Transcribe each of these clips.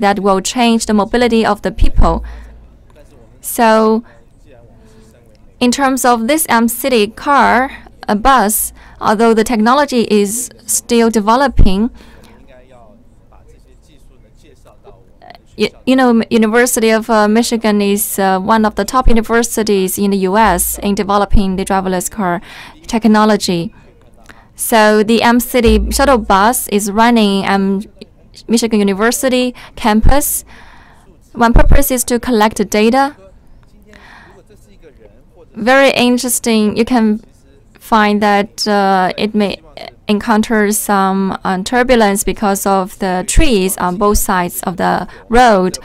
that will change the mobility of the people. So, in terms of this MCity car, a bus, although the technology is still developing, University of Michigan is one of the top universities in the U.S. in developing the driverless car technology. So the MCity shuttle bus is running Michigan University campus. One purpose is to collect data. Very interesting. You can find that it may encounter some turbulence because of the trees on both sides of the road.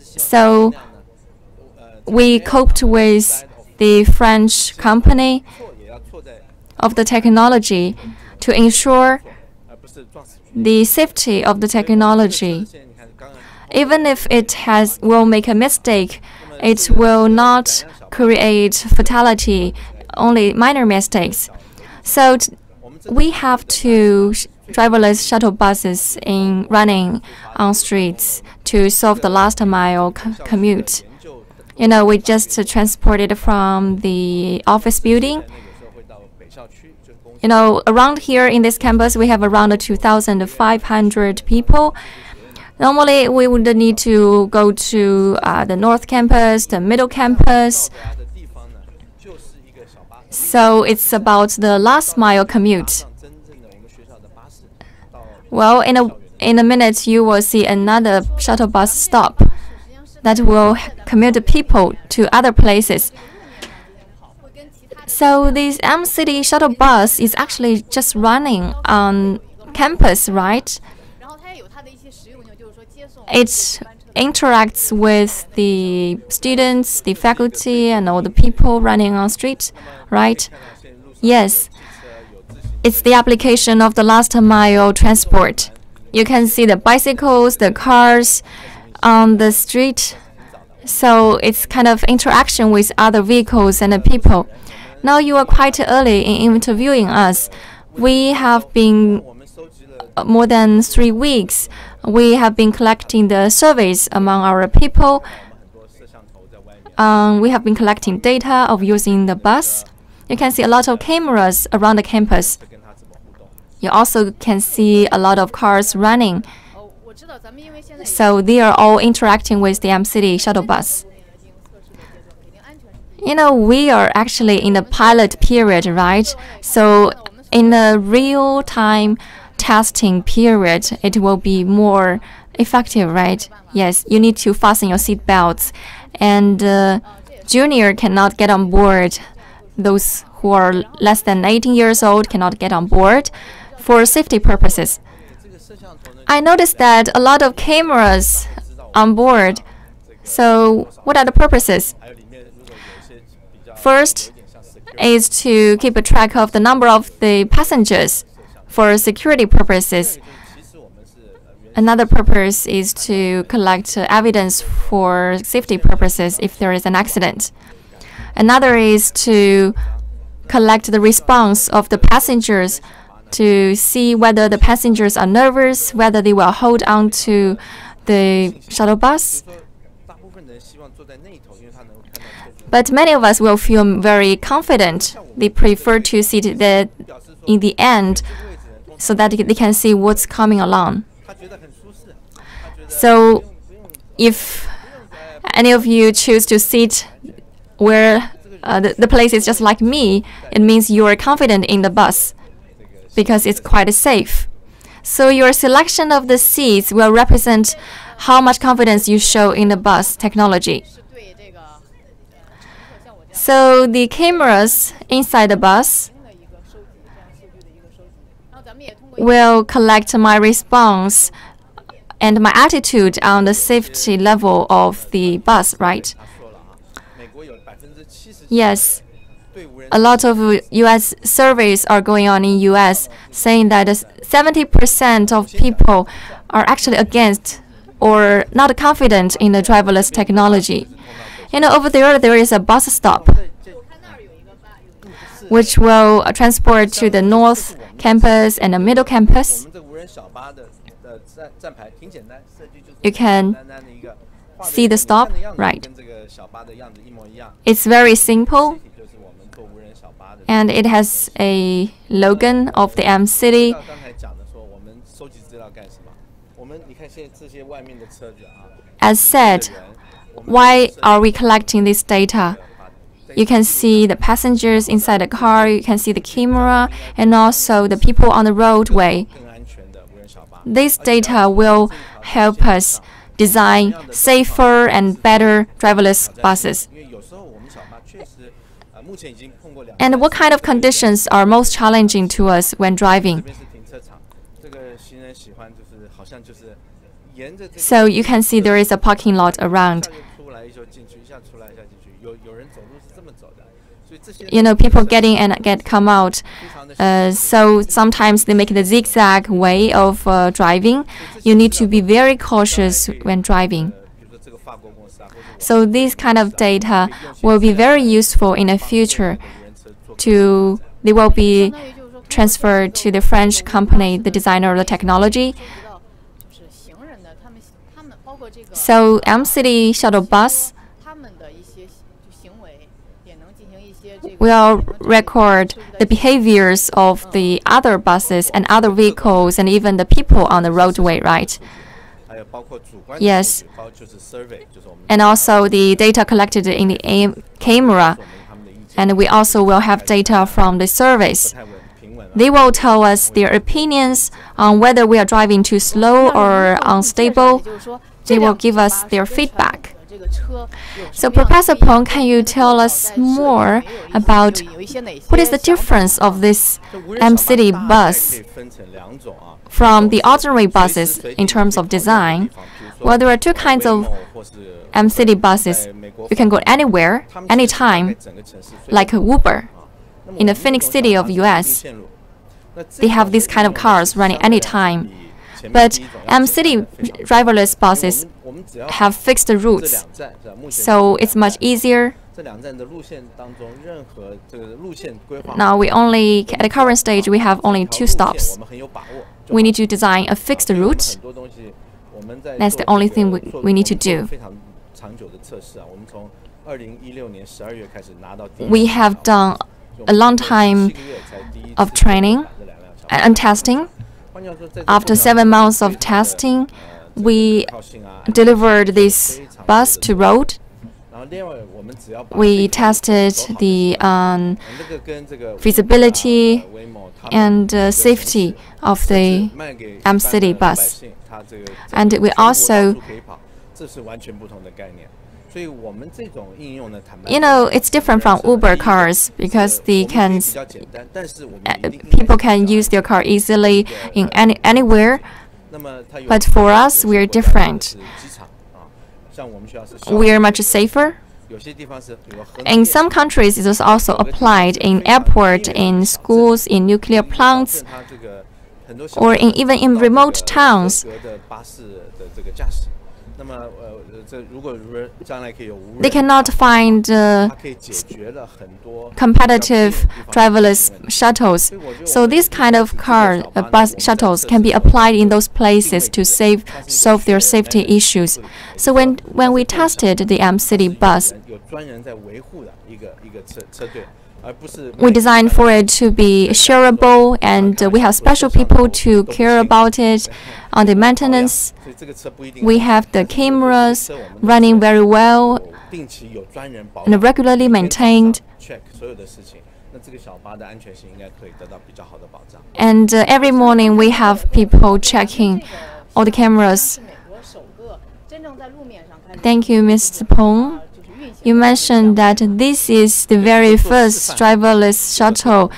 So we coped with the French company of the technology to ensure the safety of the technology. Even if it will make a mistake, it will not create fatality, only minor mistakes. So we have two driverless shuttle buses running on streets to solve the last mile commute. We just transported from the office building. Around here in this campus, we have around 2,500 people. Normally, we would need to go to the North Campus, the Middle Campus. So it's about the last mile commute. Well, in a minute, you will see another shuttle bus stop that will commute the people to other places. So this MCity shuttle bus is actually just running on campus, right? It interacts with the students, the faculty, and all the people running on street, right? Yes. It's the application of the last mile transport. You can see the bicycles, the cars on the street. So it's kind of interaction with other vehicles and the people. Now you are quite early in interviewing us. We have been more than 3 weeks. We have been collecting the surveys among our people. We have been collecting data of using the bus. You can see a lot of cameras around the campus. You also can see a lot of cars running. So they are all interacting with the MCity shuttle bus. We are actually in the pilot period, right? So in the real-time testing period, it will be more effective, right? Yes, you need to fasten your seat belts. And junior cannot get on board. Those who are less than 18 years old cannot get on board for safety purposes. I noticed that a lot of cameras on board. So what are the purposes? First is to keep a track of the number of the passengers for security purposes. Another purpose is to collect evidence for safety purposes if there is an accident. Another is to collect the response of the passengers to see whether the passengers are nervous, whether they will hold on to the shuttle bus. But many of us will feel very confident. They prefer to sit there in the end so that they can see what's coming along. So if any of you choose to sit where the place is just like me, it means you are confident in the bus because it's quite safe. So your selection of the seats will represent how much confidence you show in the bus technology. So the cameras inside the bus will collect my response and my attitude on the safety level of the bus, right? Yes. A lot of U.S. surveys are going on in U.S. saying that 70% of people are actually against or not confident in the driverless technology. Over there is a bus stop which will transport to the North Campus and the Middle Campus. You can see the stop, right? It's very simple, and it has a logo of the MCity. As said, why are we collecting this data? You can see the passengers inside the car, you can see the camera, and also the people on the roadway. This data will help us design safer and better driverless buses. And what kind of conditions are most challenging to us when driving? So you can see there is a parking lot around. People get in and come out. So sometimes they make the zigzag way of driving. You need to be very cautious when driving. So this kind of data will be very useful in the future. They will be transferred to the French company, the designer of the technology. So MCity shuttle bus will record the behaviors of the other buses and other vehicles and even the people on the roadway, right? Yes. And also the data collected in the camera. And we also will have data from the surveys. They will tell us their opinions on whether we are driving too slow or unstable. They will give us their feedback. So Professor Peng, can you tell us more about what is the difference of this MCity bus from the ordinary buses in terms of design? Well, there are two kinds of MCity buses. You can go anywhere, anytime, like Uber. In the Phoenix City of US, they have these kind of cars running anytime. But MCity driverless buses have fixed routes, so it's much easier. Now at the current stage, we have only 2 stops. We need to design a fixed route. That's the only thing we need to do. We have done a long time of training and testing. After 7 months of testing, we delivered this bus to road. We tested the feasibility and safety of the MCity bus. And we also, it's different from Uber cars because people can use their car easily in anywhere. But for us, we're different. We're much safer. In some countries, it is also applied in airports, in schools, in nuclear plants, or even in remote towns. They cannot find competitive driverless shuttles. So these kind of bus shuttles can be applied in those places to solve their safety issues. So when we tested the MCity bus, we designed for it to be shareable, and we have special people to care about it on the maintenance. We have the cameras running very well and regularly maintained. And every morning we have people checking all the cameras. Thank you, Mr. Peng. You mentioned that this is the very first driverless shuttle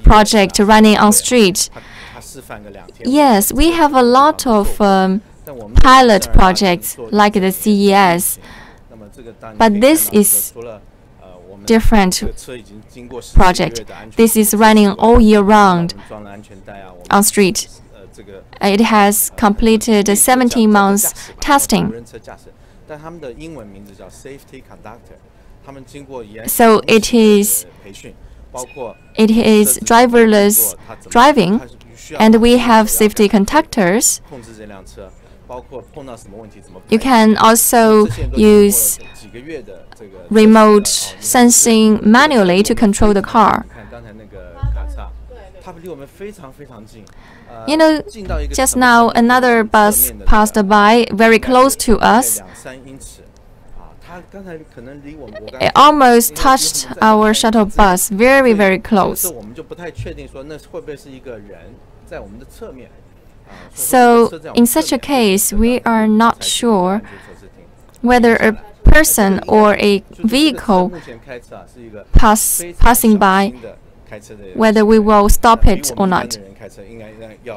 project running on street. Yes, we have a lot of pilot projects like the CES, but this is different project. This is running all year round on street. It has completed 17 months testing. So it is driverless driving and we have safety conductors. You can also use remote sensing manually to control the car. You know, just now another bus passed by very close to us. It almost touched our shuttle bus, very, very close. So, in such a case, we are not sure whether a person or a vehicle passing by, whether we will stop it or not.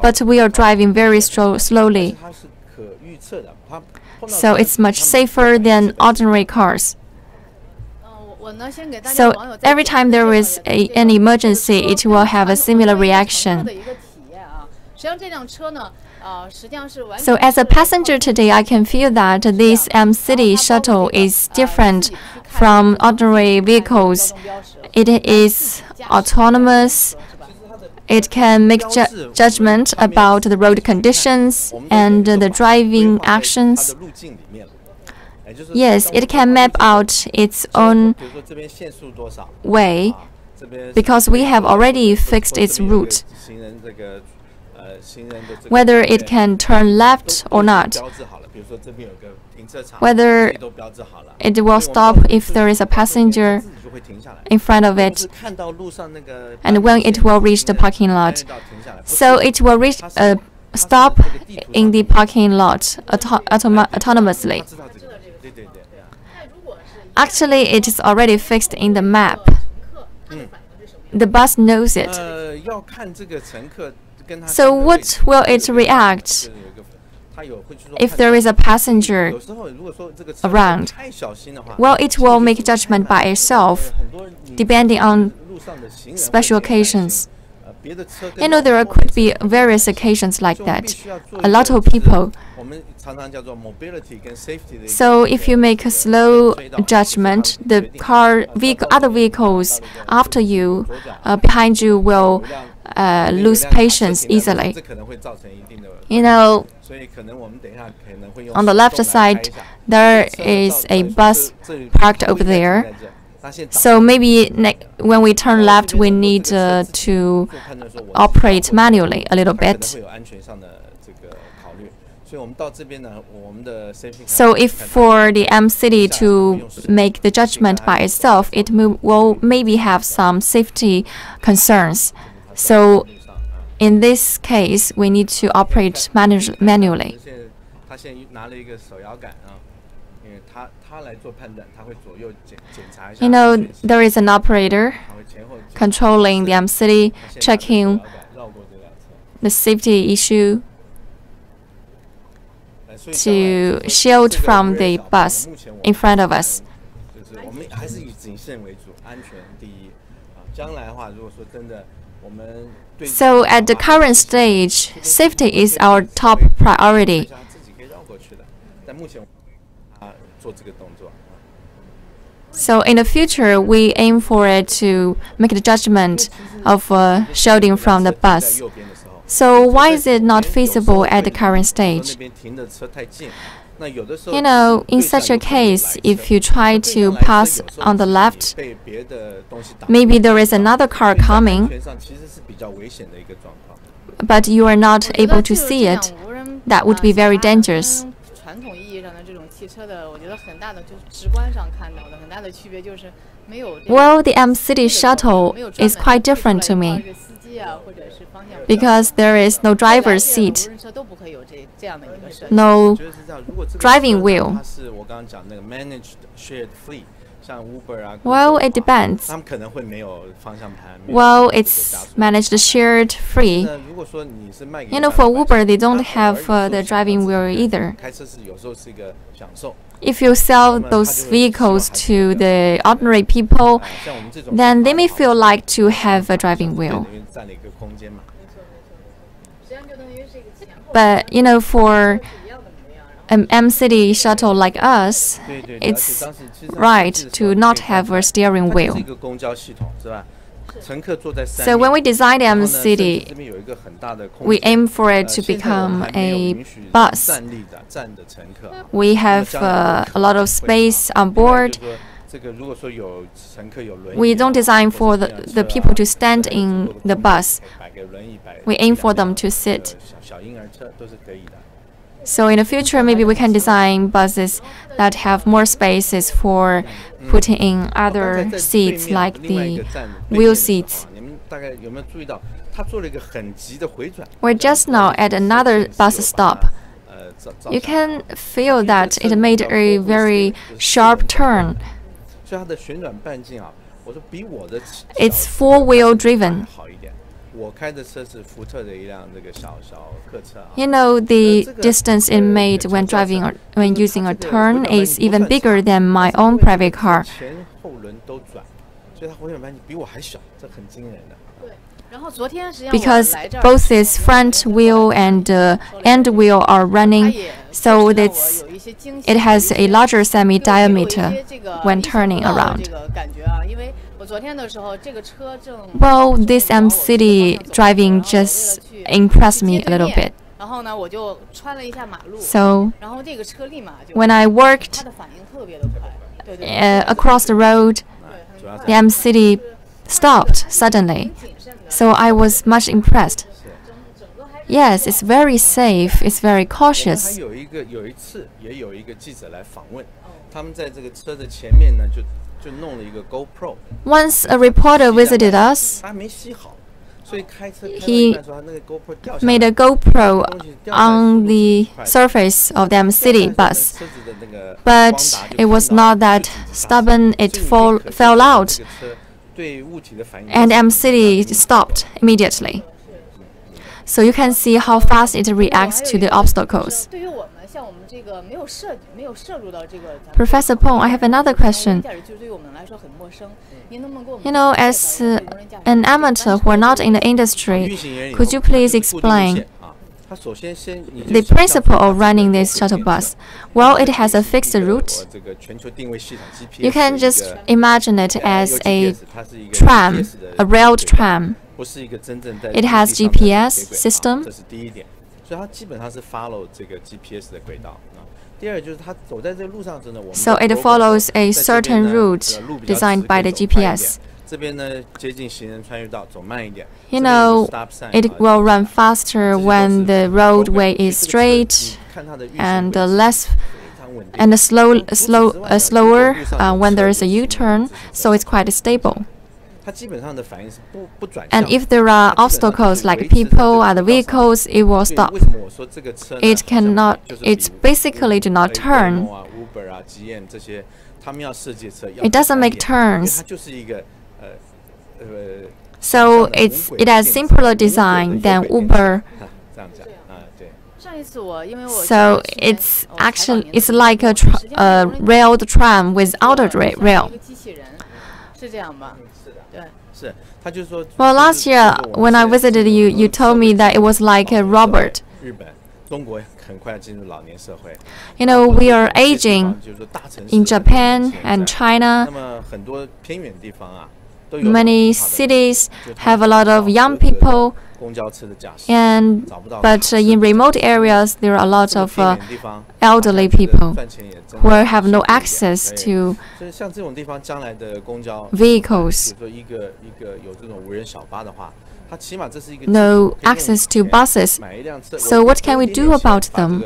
But we are driving very slowly. So it's much safer than ordinary cars. So every time there is an emergency, it will have a similar reaction. So as a passenger today, I can feel that this MCity shuttle is different from ordinary vehicles. It is autonomous. It can make judgment about the road conditions and the driving actions. Yes, it can map out its own way because we have already fixed its route. Whether it can turn left or not, whether it will stop if there is a passenger in front of it, and when it will reach the parking lot. So it will stop in the parking lot autonomously. Actually, it is already fixed in the map. The bus knows it. So what will it react if there is a passenger around? Well, it will make judgment by itself, depending on special occasions. You know, there could be various occasions like that. A lot of people. So if you make a slow judgment, the other vehicles after you, behind you, will lose patience easily. You know, on the left side, there is a bus parked over there. So maybe when we turn left, we need to operate manually a little bit. So if for the MCity to make the judgment by itself, it will maybe have some safety concerns. So in this case, we need to operate manually. You know, there is an operator controlling the MCity, checking the safety issue to shield from the bus in front of us. So at the current stage, safety is our top priority. So in the future, we aim for it to make the judgment of shielding from the bus. So why is it not feasible at the current stage? You know, in such a case, if you try to pass on the left, maybe there is another car coming, but you are not able to see it. That would be very dangerous. Well, the MCity shuttle is quite different to me because there is no driver's seat, no driving wheel. Well, it depends. Well, it's managed shared free. You know, for Uber, they don't have the driving wheel either. If you sell those vehicles to the ordinary people, then they may feel like to have a driving wheel. But, you know, for an MCity shuttle like us, it's right to not have a steering wheel. So when we design the MCity, we aim for it to become a bus. We have a lot of space on board. We don't design for the people to stand in the bus. We aim for them to sit. So in the future, maybe we can design buses that have more spaces for putting in other seats, like the wheel seats. We're just now at another bus stop. You can feel that it made a very sharp turn. It's four-wheel driven. You know, the distance it made when driving or when using a turn is even bigger than my own private car. Because both its front wheel and end wheel are running, so it has a larger semi-diameter when turning around. Well, this MCity driving just impressed me a little bit. So when I worked across the road, the MCity stopped suddenly. So I was much impressed. Yes, it's very safe. It's very cautious. Once a reporter visited us, he made a GoPro on the surface of the MCity bus, but it was not that stubborn. It fell out, and MCity stopped immediately. So you can see how fast it reacts to the obstacles. Professor Peng, I have another question. You know, as an amateur who are not in the industry, could you please explain the principle of running this shuttle bus? Well, it has a fixed route. You can just imagine it as a tram, a railed tram. It has GPS system. So it follows a certain route designed by the GPS. You know, it will run faster when the roadway is straight, and slower when there is a U-turn. So it's quite stable. And if there are obstacles like people, other vehicles, it will stop. It basically do not turn. It doesn't make turns. So it has simpler design than Uber. So it's like a railed tram without a rail. Well, last year when I visited you, you told me that it was like a robot. You know, we are aging in Japan and China. Many cities have a lot of young people, but in remote areas there are a lot of elderly people who have no access to vehicles, no access to buses. So what can we do about them?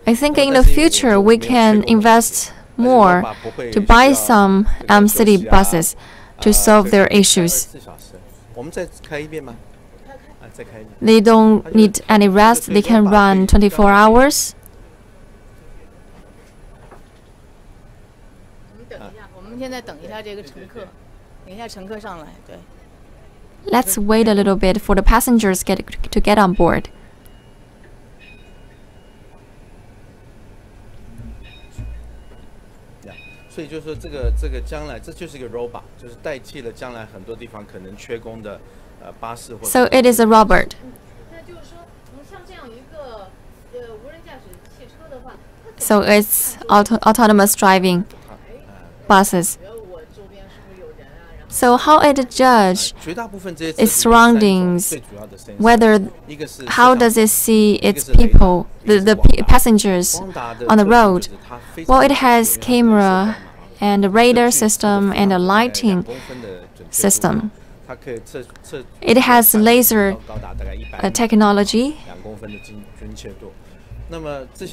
I think in the future we can invest more to buy some MCity buses to solve their issues. They don't need any rest. They can run 24 hours. Let's wait a little bit for the passengers to get on board. So it is a robot. So it's autonomous driving buses. So how it judge its surroundings, how does it see its people, the passengers on the road? Well, it has camera and a radar system and a lighting system. It has laser technology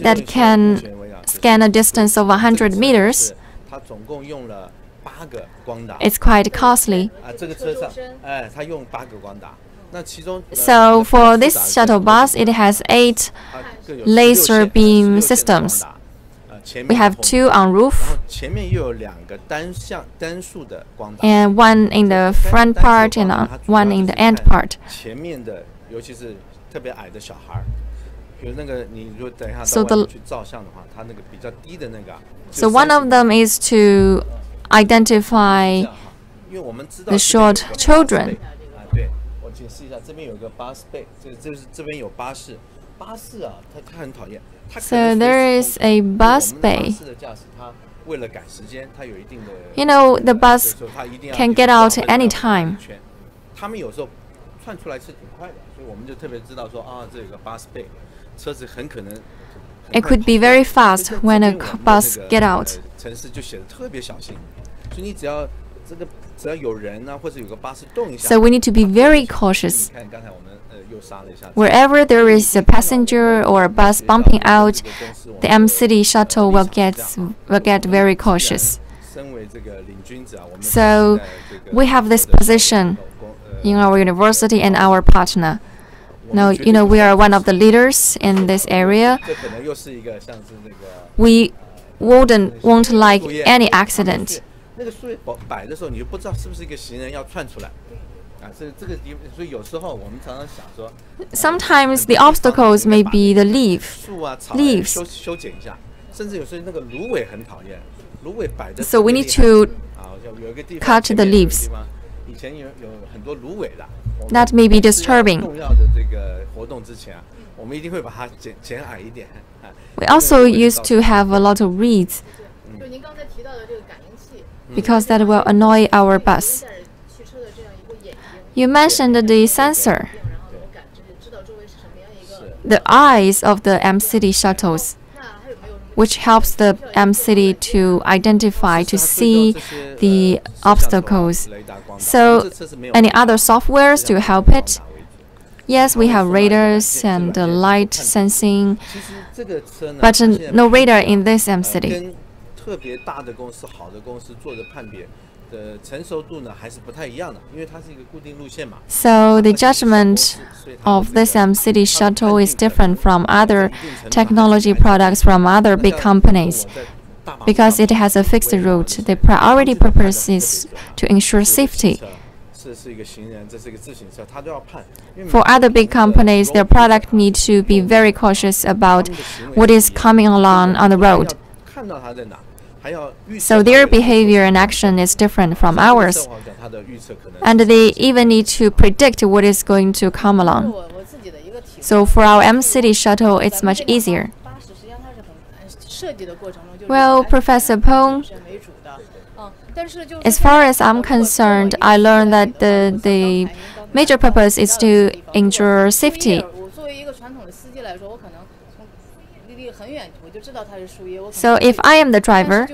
that can scan a distance of 100 meters. It's quite costly. So for this shuttle bus, it has 8 laser beam systems. We have 2 on roof and 1 in the front part and 1 in the end part. So one of them is to identify the short children. So there is a bus bay. You know, the bus can get out any time. It could be very fast when a bus gets out. So we need to be very cautious. Wherever there is a passenger or a bus bumping out, the MCity shuttle will get very cautious. So we have this position in our university and our partner. Now, you know, we are one of the leaders in this area. We won't like any accident. Sometimes the obstacles may be the leaves. So we need to cut the leaves. That may be disturbing. We also used to have a lot of reeds because that will annoy our bus. You mentioned the sensor, the eyes of the MCity shuttles, which helps the MCity to identify, to see the obstacles. So, any other softwares to help it? Yes, we have radars and light sensing, but no radar in this MCity. So the judgment of this MCity shuttle is different from other technology products from other big companies because it has a fixed route. The priority purpose is to ensure safety. For other big companies, their product needs to be very cautious about what is coming along on the road. So their behavior and action is different from ours. And they even need to predict what is going to come along. So for our MCity shuttle, it's much easier. Well, Professor Peng, as far as I'm concerned, I learned that the major purpose is to ensure safety. So if I am the driver,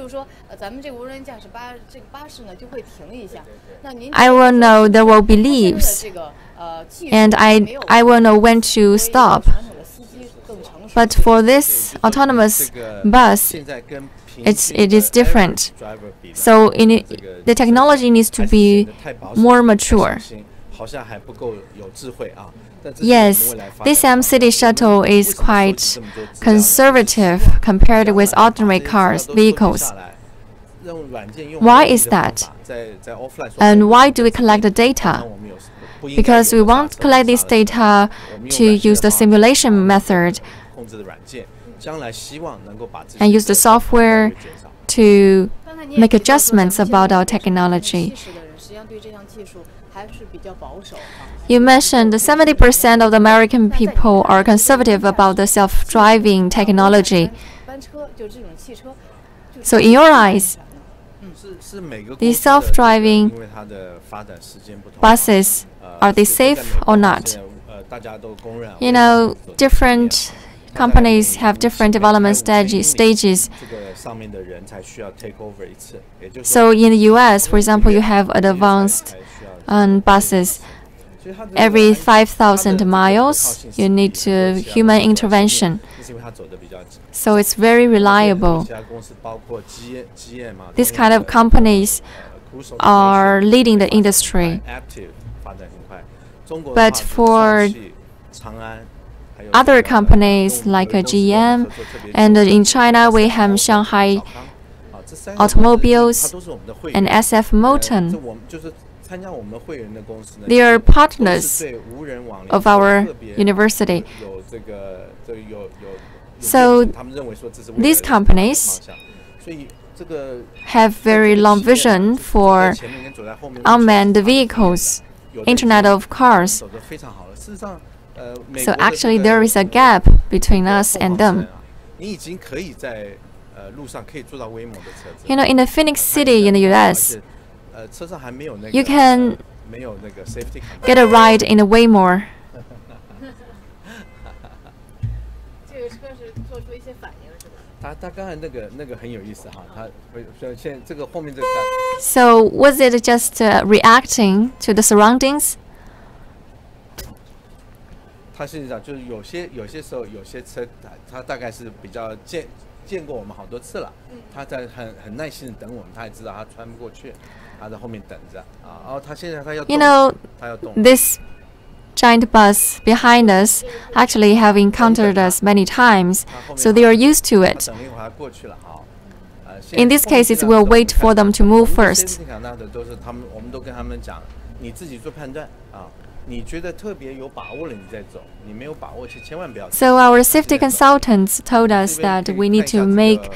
I will know there will be leaves, and I will know when to stop. But for this autonomous bus, it is different. So the technology needs to be more mature. Yes, this MCity shuttle is quite conservative compared with ordinary vehicles. Why is that? And why do we collect the data? Because we want to collect this data to use the simulation method and use the software to make adjustments about our technology. You mentioned 70% of the American people are conservative about the self-driving technology. So in your eyes, The self-driving buses, are they safe or not? You know, different companies have different development stages. So in the US, for example, you have advanced buses. Every 5,000 miles, you need human intervention. So it's very reliable. These kind of companies are leading the industry. But for other companies like GM, and in China we have Shanghai Automobiles and SF Motor. They are partners of our university. So these companies have very long vision for unmanned vehicles, Internet of Cars. So actually there is a gap between us and them. You know, in the Phoenix City in the US, you can get a ride in a Waymo. So was it just reacting to the surroundings? 它是讲，就是有些时候有些车，它大概是比较见过我们好多次了，它在很耐心的等我们，它也知道它穿不过去，它在后面等着啊。然后它现在它要动，它要动。This giant bus behind us actually have encountered us many times, so they are used to it. 等一会儿过去了哈。In this case, it will wait for them to move first. 都是他们，我们都跟他们讲，你自己做判断啊。 So our safety consultants told us that we need to make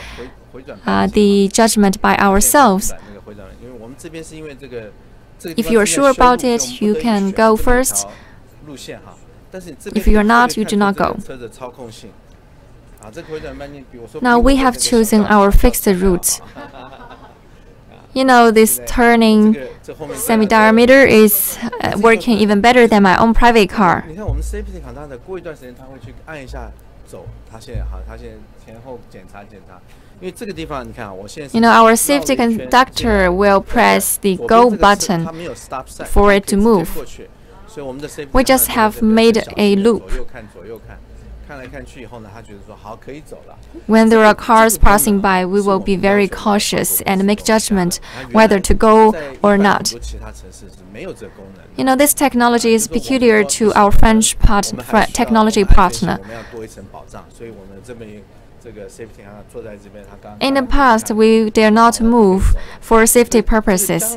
the judgment by ourselves. If you are sure about it, you can go first. If you are not, you do not go. Now we have chosen our fixed route. You know, this turning semi-diameter is working even better than my own private car. You know, our safety conductor will press the go button for it to move. We just have made a loop. When there are cars passing by, we will be very cautious and make judgment whether to go or not. You know, this technology is peculiar to our French technology partner. In the past, we dare not move for safety purposes.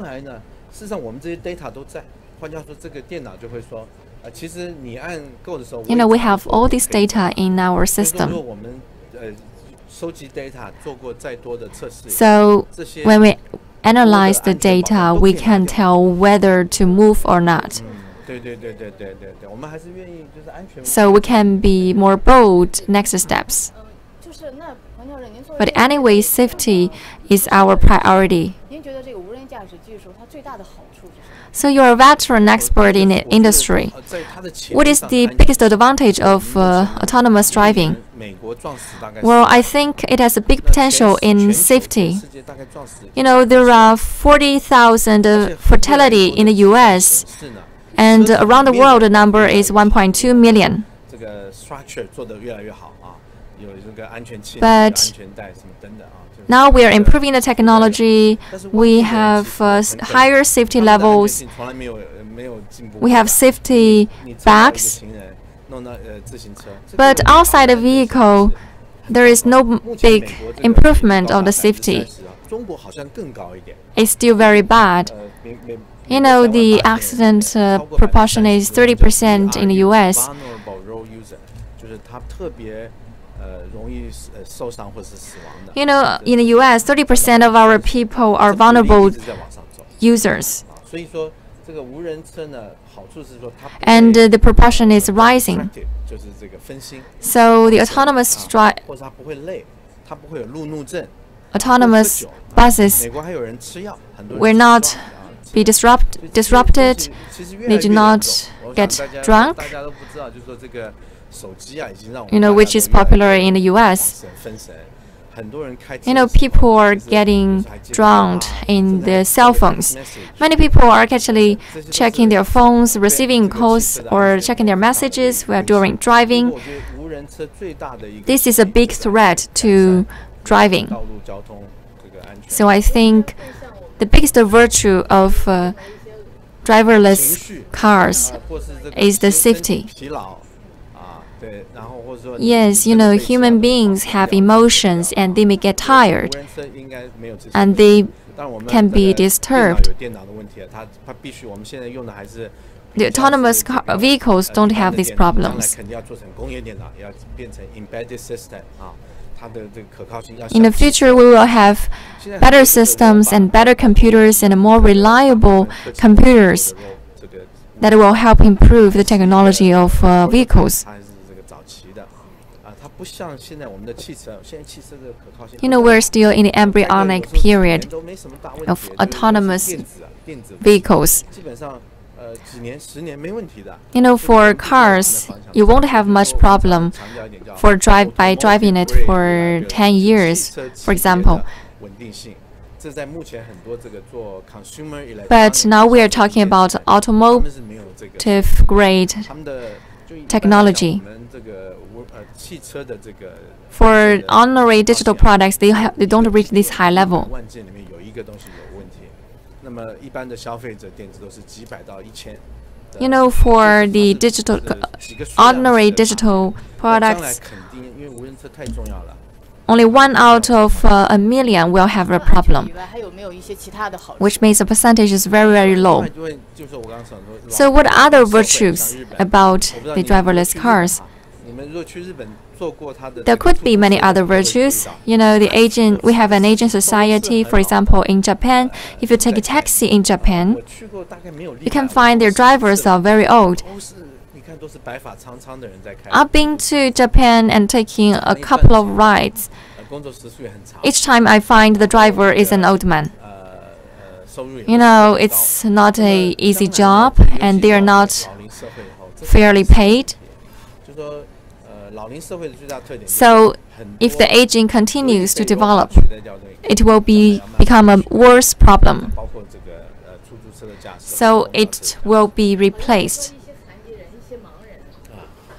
You know, we have all this data in our system. So when we analyze the data, we can tell whether to move or not. So we can be more bold next steps. But anyway, safety is our priority. So you're a veteran expert in the industry. What is the biggest advantage of autonomous driving? Well, I think it has a big potential in safety. You know, there are 40,000 fatality in the US, and around the world the number is 1.2 million. But now we are improving the technology. We have higher safety levels. We have safety bags. But outside the vehicle, there is no big improvement of the safety. It's still very bad. You know, the accident proportion is 30% in the US. You know, in the US, 30% of our people are vulnerable users. And the proportion is rising. autonomous buses will not be disrupted. They do not get drunk. Which is popular in the US. People are getting drowned in their cell phones. Many people are actually checking their phones, receiving calls, or checking their messages while during driving. This is a big threat to driving. So I think the biggest virtue of driverless cars is the safety. Yes, human beings have emotions and they may get tired and they can be disturbed. The autonomous vehicles don't have these problems. In the future, we will have better systems and better computers and more reliable computers that will help improve the technology of vehicles. We're still in the embryonic period of autonomous vehicles. For cars, you won't have much problem by driving it for 10 years, for example. But now we are talking about automotive grade technology. For ordinary digital products, they don't reach this high level. For the ordinary digital products, only 1 out of a million will have a problem, which means the percentage is very, very low. So what other virtues about the driverless cars? There could be many other virtues. We have an aging society. For example, in Japan, if you take a taxi in Japan, you can find their drivers are very old. I've been to Japan and taking a couple of rides. Each time I find the driver is an old man. It's not an easy job and they are not fairly paid. So if the aging continues to develop, it will become a worse problem. So it will be replaced.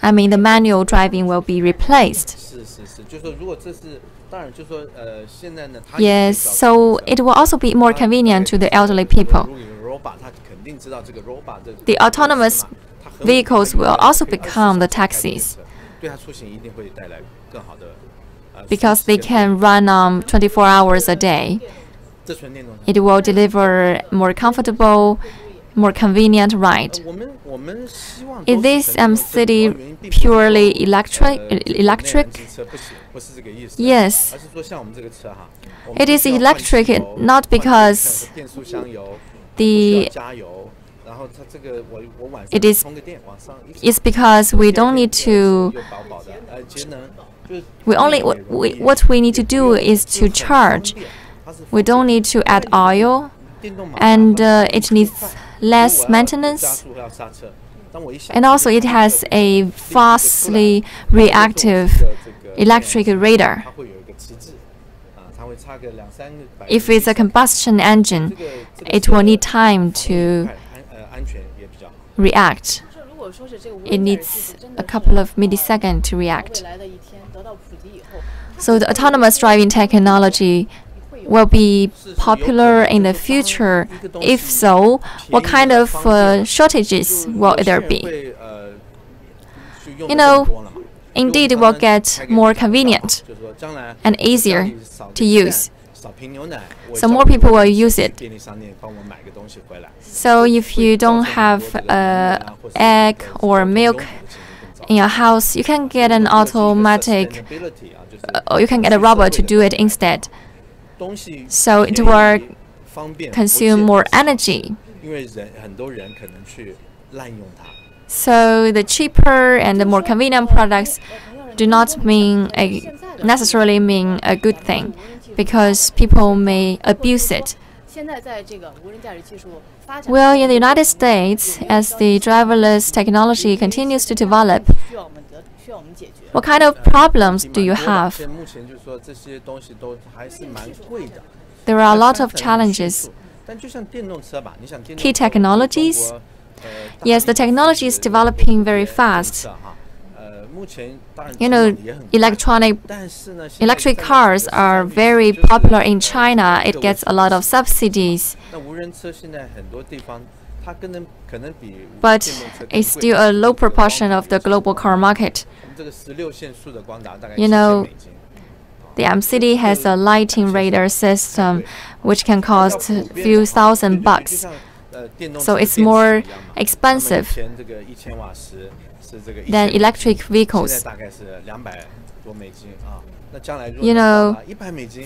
The manual driving will be replaced. Yes, so it will also be more convenient to the elderly people. The autonomous vehicles will also become the taxis, because they can run 24 hours a day. It will deliver more comfortable, more convenient ride. Is this MCity purely electric? Yes. It is electric not because it's because we don't need to. What we need to do is to charge. We don't need to add oil, and it needs less maintenance. And also, it has a fastly reactive electric radar. If it's a combustion engine, it will need time to react. It needs a couple of milliseconds to react. So the autonomous driving technology will be popular in the future. If so, what kind of shortages will there be? Indeed, it will get more convenient and easier to use. So more people will use it. So if you don't have egg or milk in your house, you can get an automatic, or you can get a robot to do it instead. So it will consume more energy. So the cheaper and the more convenient products do not necessarily mean a good thing, because people may abuse it. Well, in the United States, as the driverless technology continues to develop, what kind of problems do you have? There are a lot of challenges. Key technologies. Yes, the technology is developing very fast. You know, electric cars are very popular in China. It gets a lot of subsidies. But it's still a low proportion of the global car market. You know, the MCity has a lighting radar system which can cost a few $1,000. So it's more expensive than electric vehicles. You know,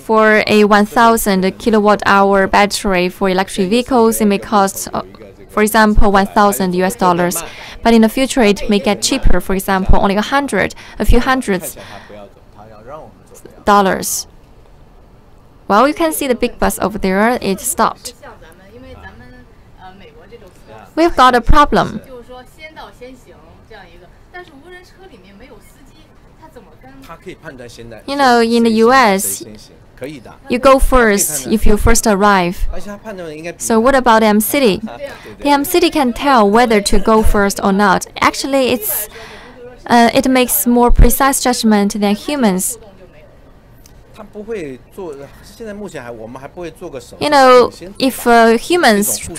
for a 1,000 kilowatt-hour battery for electric vehicles, it may cost, for example, $1,000. But in the future, it may get cheaper. For example, only a few hundreds dollars. Well, you can see the big bus over there. It stopped. We've got a problem. You know, in the US, you go first if you first arrive. So what about MCity? The MCity can tell whether to go first or not. Actually, it makes more precise judgment than humans. You know, if humans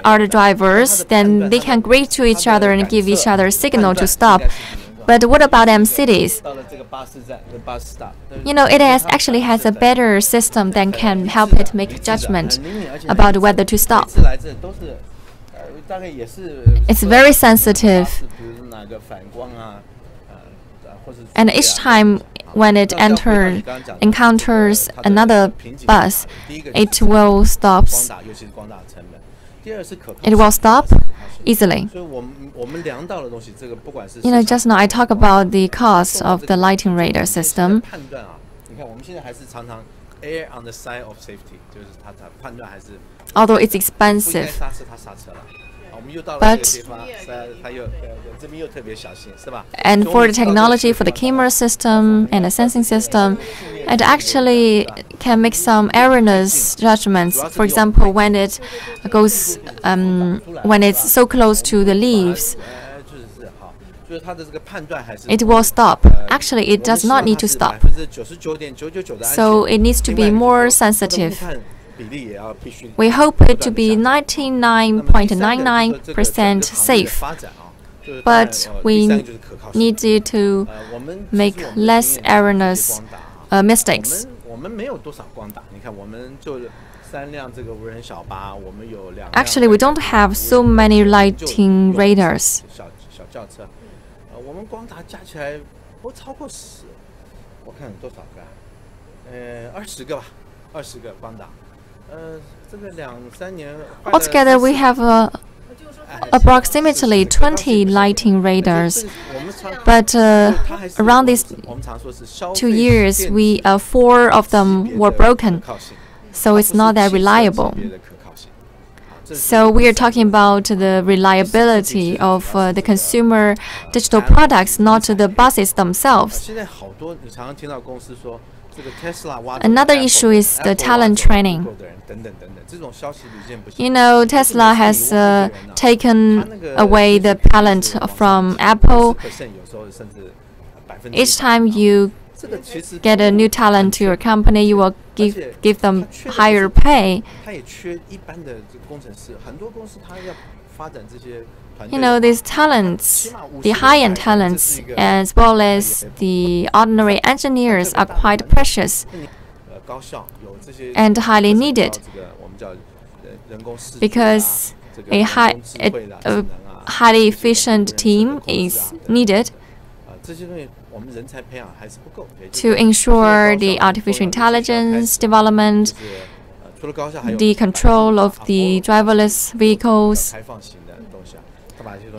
are the drivers, then they can greet to each other and give each other a signal to stop. But what about MCities? You know, it actually has a better system that can help it make judgment about whether to stop. It's very sensitive. And each time when it encounters another bus, it will stop. It will stop easily. You know, just now I talked about the cost of the lighting radar system. Although it's expensive. But and for the technology, for the camera system and the sensing system, it actually can make some erroneous judgments. For example, when it goes, when it's so close to the leaves, it will stop. Actually, it does not need to stop. So it needs to be more sensitive. We hope it to be 99.99% safe, but we need it to make less erroneous mistakes. Actually, we don't have so many lighting radars. Altogether, we have approximately 20 lighting radars, but around these 2 years, 4 of them were broken, so it's not that reliable. So we are talking about the reliability of the consumer digital products, not the buses themselves. Another issue is the talent training. You know, Tesla has taken away the talent from Apple. Each time you get a new talent to your company, you will give them higher pay. You know, these talents, the high-end talents, as well as the ordinary engineers, are quite precious and highly needed, because a highly efficient team is needed to ensure the artificial intelligence development, the control of the driverless vehicles.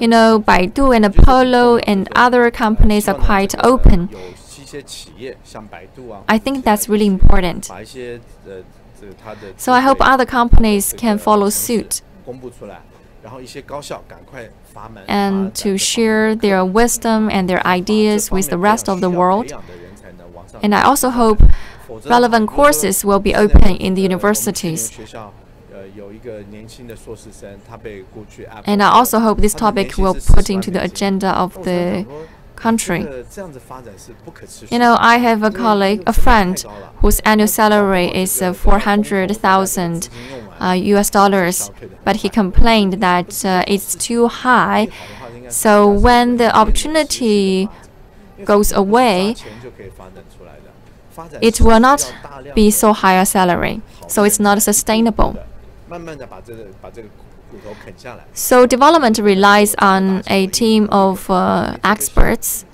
You know, Baidu and Apollo and other companies are quite open I think that's really important. 把一些它的 So I hope other companies can follow suit 公布出来，然后一些高校赶快发门 and to share their wisdom and their ideas with the rest of the world. And I also hope relevant courses will be open in the universities. And I also hope this topic will put into the agenda of the country. You know, I have a colleague, a friend, whose annual salary is 400,000 US dollars, but he complained that it's too high. So when the opportunity goes away, it will not be so high a salary. So it's not sustainable. So development relies on a team of experts.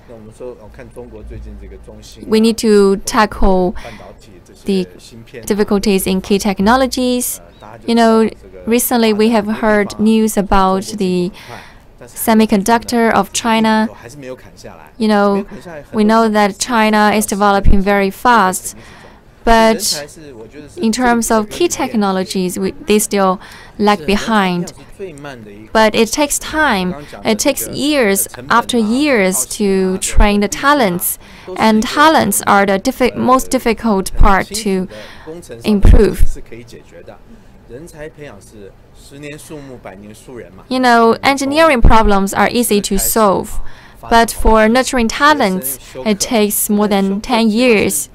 We need to tackle the difficulties in key technologies. You know, recently we have heard news about the semiconductor of China. You know, we know that China is developing very fast, but in terms of key technologies, they still lag behind. But it takes time. It takes years after years to train the talents, and talents are the most difficult part to improve. You know, engineering problems are easy to solve, but for nurturing talents, it takes more than 10 years.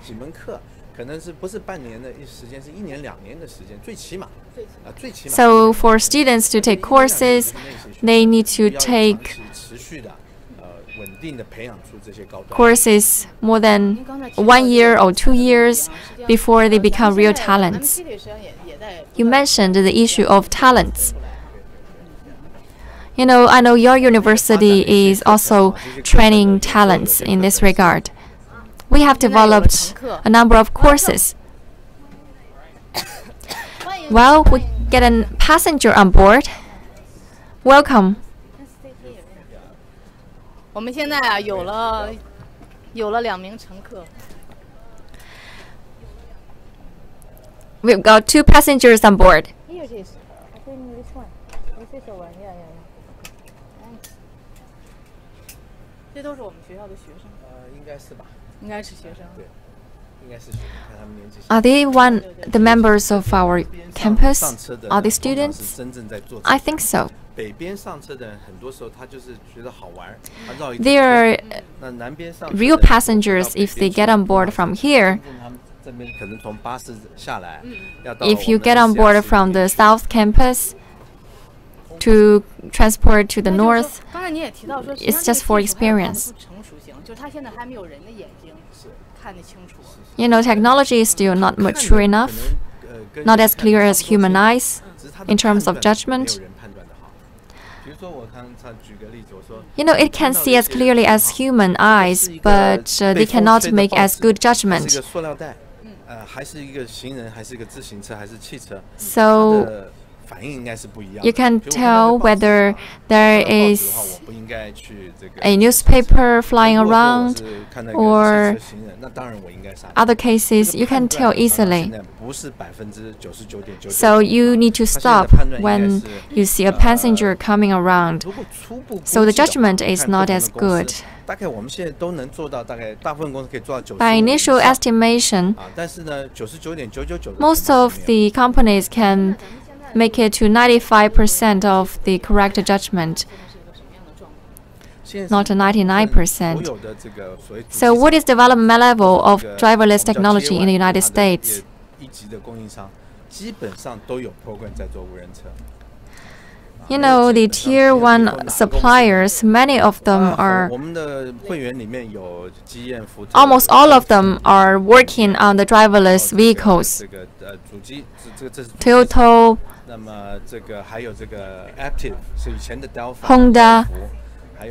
So for students to take courses, they need to take courses more than 1 year or 2 years before they become real talents. You mentioned the issue of talents. You know, I know your university is also training talents in this regard. We have developed a number of courses. Well, we get a passenger on board. Welcome. 我们现在啊有了2名乘客。 We've got 2 passengers on board. Here it is. I think this one. This is the one. Yeah. 这都是我们学校的学生。应该是吧。应该是学生。对，应该是学生，看他们年纪。Are they the members of our campus? Are they students? I think so. They are real passengers if they get on board from here. If you get on board from the South Campus to transport to the North, it's just for experience. You know, technology is still not mature enough, not as clear as human eyes in terms of judgment. You know, it can see as clearly as human eyes, but they cannot make as good judgment. So you can tell whether there is a newspaper flying around or other cases. You can tell easily. So you need to stop when you see a passenger coming around. So the judgment is not as good. By initial estimation, most of the companies can make it to 95% of the correct judgment, not 99%. So what is development level of driverless technology in the United States? You know, the tier 1 suppliers, many of them are, almost all of them are working on the driverless vehicles. Toyota, Honda,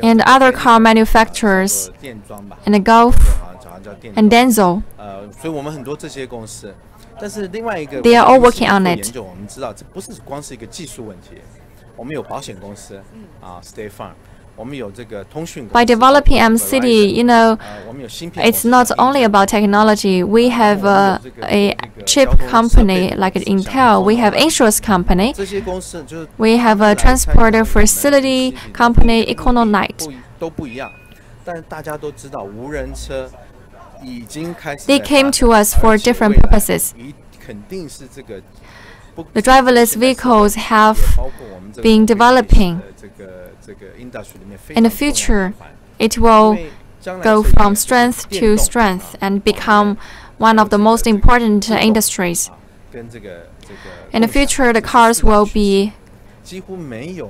and other car manufacturers, and the Gulf, and Denso. They are all working on it. By developing MCity, it's not only about technology. We have a chip company like Intel. We have insurance company. We have a transport facility company, Economite. They came to us for different purposes. The driverless vehicles have been developing. In the future, it will go from strength to strength and become one of the most important industries. In the future, the cars will be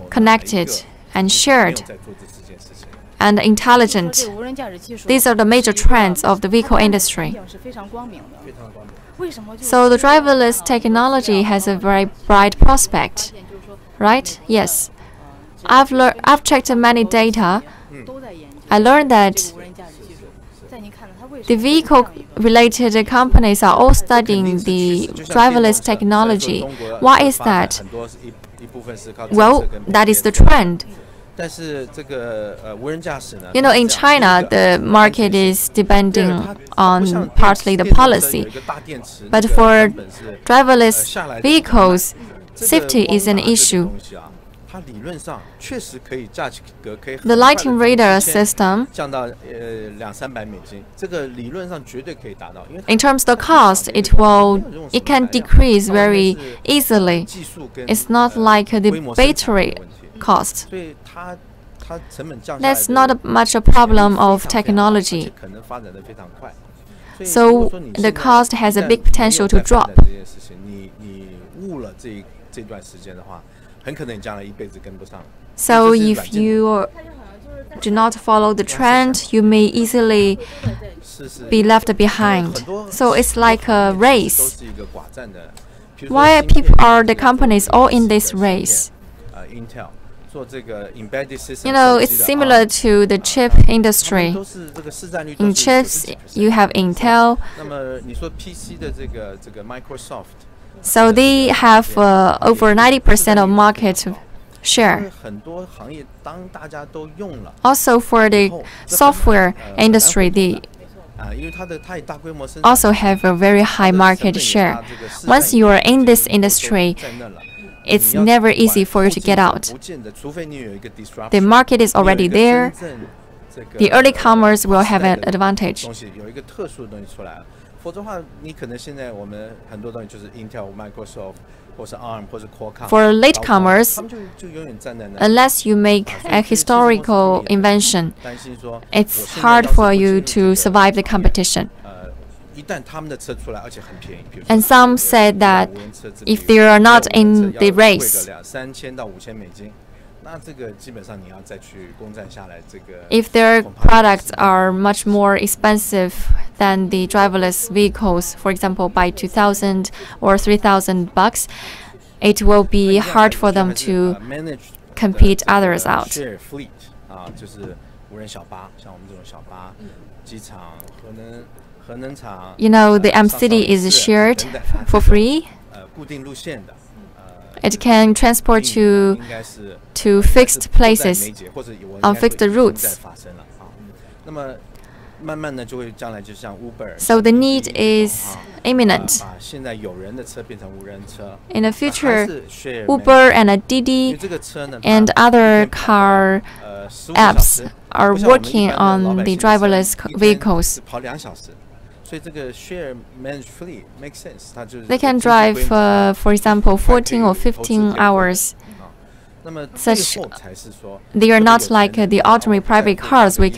connected and shared and intelligent. These are the major trends of the vehicle industry. So the driverless technology has a very bright prospect, right? Yes. I've checked many data. I learned that the vehicle-related companies are all studying the driverless technology. Why is that? Well, that is the trend. In China, the market is depending on partly the policy. But for driverless vehicles, safety is an issue. The lighting radar system, in terms of the cost, it can decrease very easily. It's not like the battery cost. That's not much a problem of technology. So the cost has a big potential to drop. So if you do not follow the trend, you may easily be left behind. So it's like a race. Why are the companies all in this race? It's similar to the chip industry. In chips, you have Intel. So they have over 90% of market share. Also for the software industry, they also have a very high market share. Once you are in this industry, it's never easy for you to get out. The market is already there. The early comers will have an advantage. For latecomers, unless you make a historical invention, it's hard for you to survive the competition. And some said that if they are not in the race, if their products are much more expensive than the driverless vehicles, for example, by $2,000 or $3,000, it will be hard for them to compete others out. The MCity is shared for free. It can transport to fixed places on fixed routes. So the need is imminent. In the future, Uber and Didi and other car apps are working on the driverless vehicles. They can drive, for example, 14 or 15 hours. They are not like the ordinary private cars which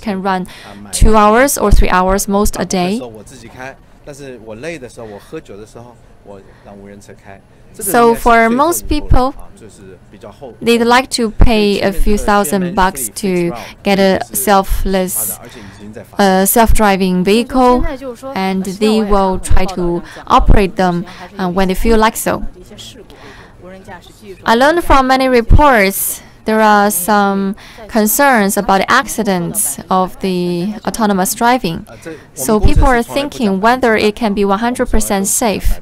can run 2 hours or 3 hours most a day. So for most people, they'd like to pay a few $1,000 to get a self-driving vehicle, and they will try to operate them when they feel like so. I learned from many reports there are some concerns about accidents of the autonomous driving. So people are thinking whether it can be 100% safe.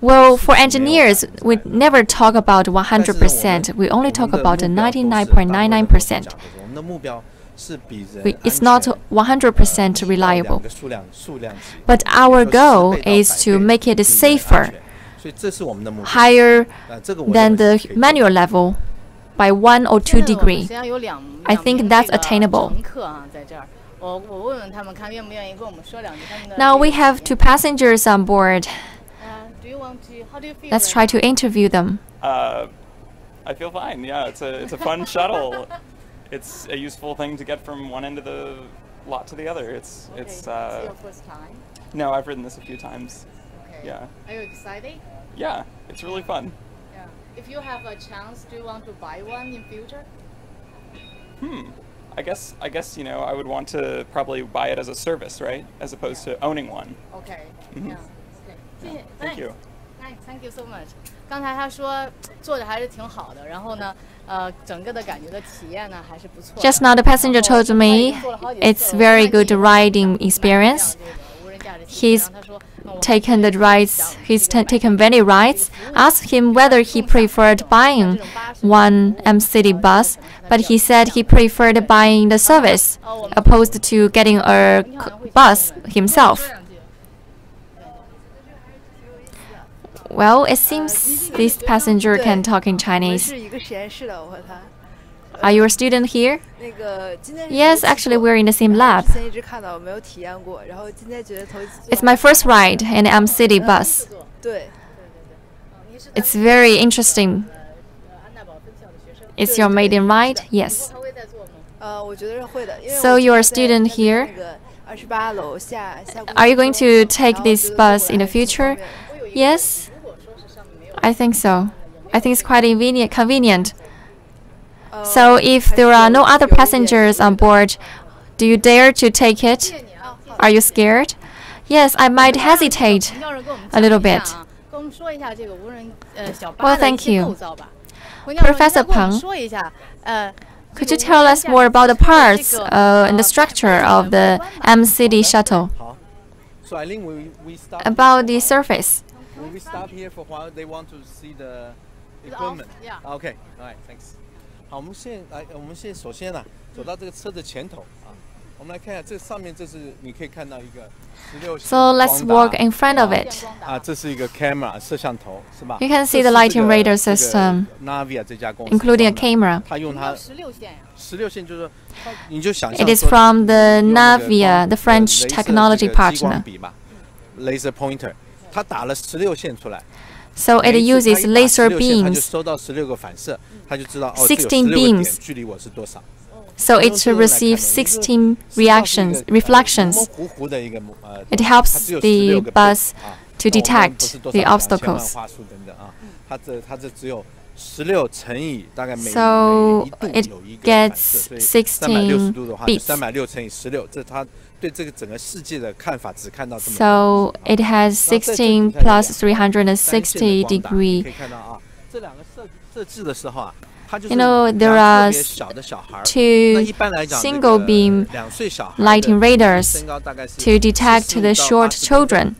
Well, for engineers, we never talk about 100%. We only talk about 99.99%. It's not 100% reliable. But our goal is to make it safer, higher than the manual level by 1 or 2 degrees. I think that's attainable. Now we have 2 passengers on board. Let's try to interview them. I feel fine. Yeah, it's a fun shuttle. It's a useful thing to get from one end of the lot to the other. It's your first time? No, I've ridden this a few times. Okay. Yeah. Are you excited? Yeah, it's really fun. Yeah. If you have a chance, do you want to buy one in future? I guess I would want to probably buy it as a service, right, as opposed to owning one. Okay. Yeah. Okay. Thank you. Thank you so much. 刚才他说做的还是挺好的，然后呢，整个的感觉的体验呢还是不错。Just now, the passenger told me it's very good riding experience. He's taken the rides. He's taken many rides. Asked him whether he preferred buying one MCity bus, but he said he preferred buying the service opposed to getting a bus himself. Well, it seems this passenger can talk in Chinese. Are you a student here? Yes, actually we're in the same lab. It's my first ride in an MCity bus. It's very interesting. It's your maiden ride? Yes. So you're a student here? Are you going to take this bus in the future? Yes, I think so. I think it's quite convenient. So if there are no other passengers on board, do you dare to take it? Are you scared? Yes, I might hesitate a little bit. Well, thank you. Professor Peng, could you tell us more about the parts and the structure of the MCity shuttle? So Eileen, we stop About the surface. we stop here for a while. They want to see the equipment. Yeah. Okay. All right. Thanks. 好，我们现在首先呢，走到这个车的前头啊，我们来看一下这上面，这是你可以看到一个16线 So let's walk in front of it. 啊，这是一个 camera 摄像头，是吧 You can see the lighting radar system, Navia 这家公司 including a camera. 它用它16线，就是说，你就想 It 象 is 说 from the 用那个 Navia, the French 镭射 technology 这个激光 partner. 笔嘛 ，laser pointer， 它打了16线出来。 So it uses laser 它就 beams. 收到16个反射，它就知道哦， 16 这有16个 beams 点，距离我是多少。 So it receives 16 reflections. 糊糊的一个 It helps the bus to detect the obstacles. 话术等等啊，它这只有16乘以大概每 So 一度 it 有一个反射， gets 所以360 16度的话， beats. 360乘以16，这它对这个整个世界的看法只看到这么多。 So it has 16 plus 360 degree. 可以看到啊，这两个设置的时候啊。 You know, there are 2 single beam lighting radars to detect the short children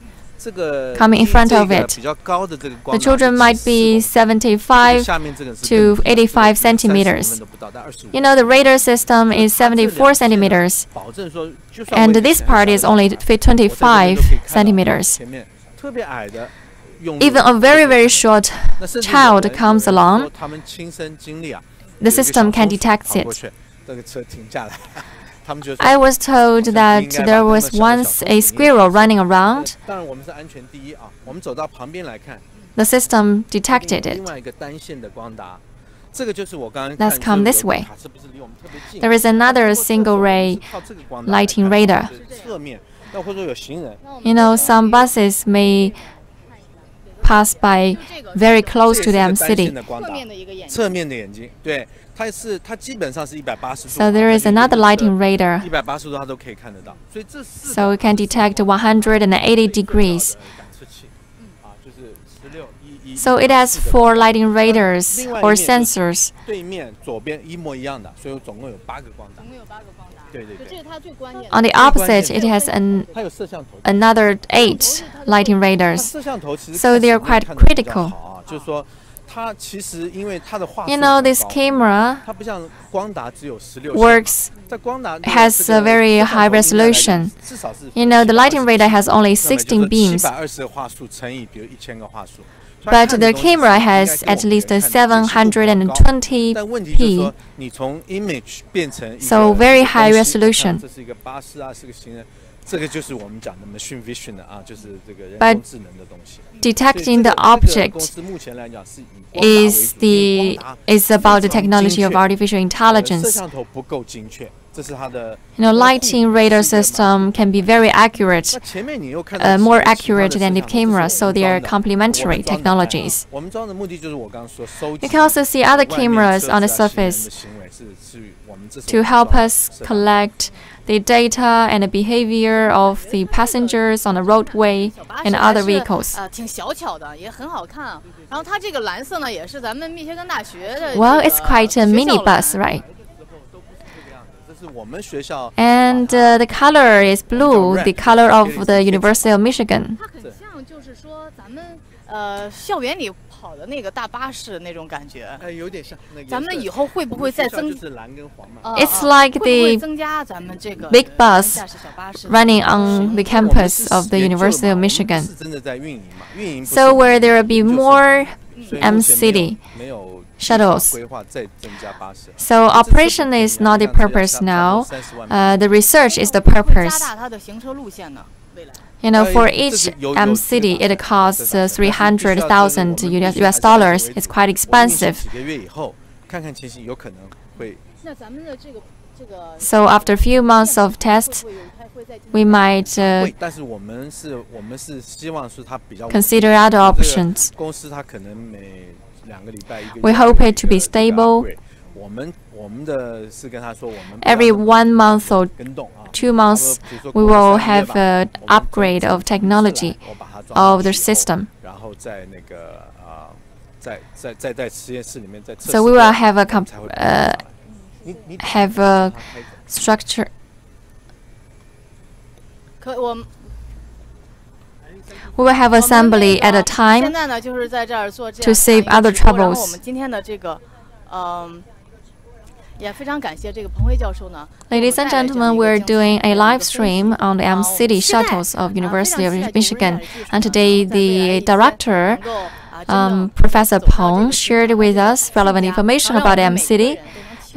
coming in front of it. The children might be 75 to 85 centimeters. You know, the radar system is 74 centimeters, and this part is only 25 centimeters. Even a very, very short child comes along, the system can detect it. I was told that there was once a squirrel running around. The system detected it. Let's come this way. There is another single ray lighting radar. You know, some buses may pass by very close to the MCity. So there is another lighting radar. So we can detect 180 degrees. So it has 4 lighting radars or sensors. On the opposite, it has another 8 lighting radars. So they are quite critical. You know, this camera has a very high resolution. You know, the lighting radar has only 16 beams. But the camera has at least 720p. So very high resolution. But detecting the object is about the technology of artificial intelligence. You know, lighting radar system can be very accurate, more accurate than the camera, so they are complementary technologies. You can also see other cameras on the surface to help us collect the data and the behavior of the passengers on the roadway and other vehicles. Well, it's quite a minibus, right? And the color is blue, the color of the University of Michigan. It's like the big bus running on the campus of the University of Michigan. So where there will be more MCity shuttles. So operation is not the purpose now. The research is the purpose. You know, for each MCity, it costs $300,000 US. It's quite expensive. So after a few months of tests, we might consider other options. We hope it to be stable. Every 1 month or 2 months, we will have an upgrade of technology of the system. So we will have a structure. We will have assembly at a time to save other troubles. Ladies and gentlemen, we're doing a live stream on the MCity shuttles of University of Michigan, and today the director, Professor Peng, shared with us relevant information about MCity.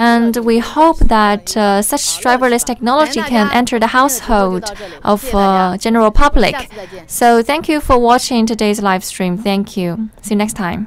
And we hope that such driverless technology can enter the household of general public. So thank you for watching today's live stream. Thank you. See you next time.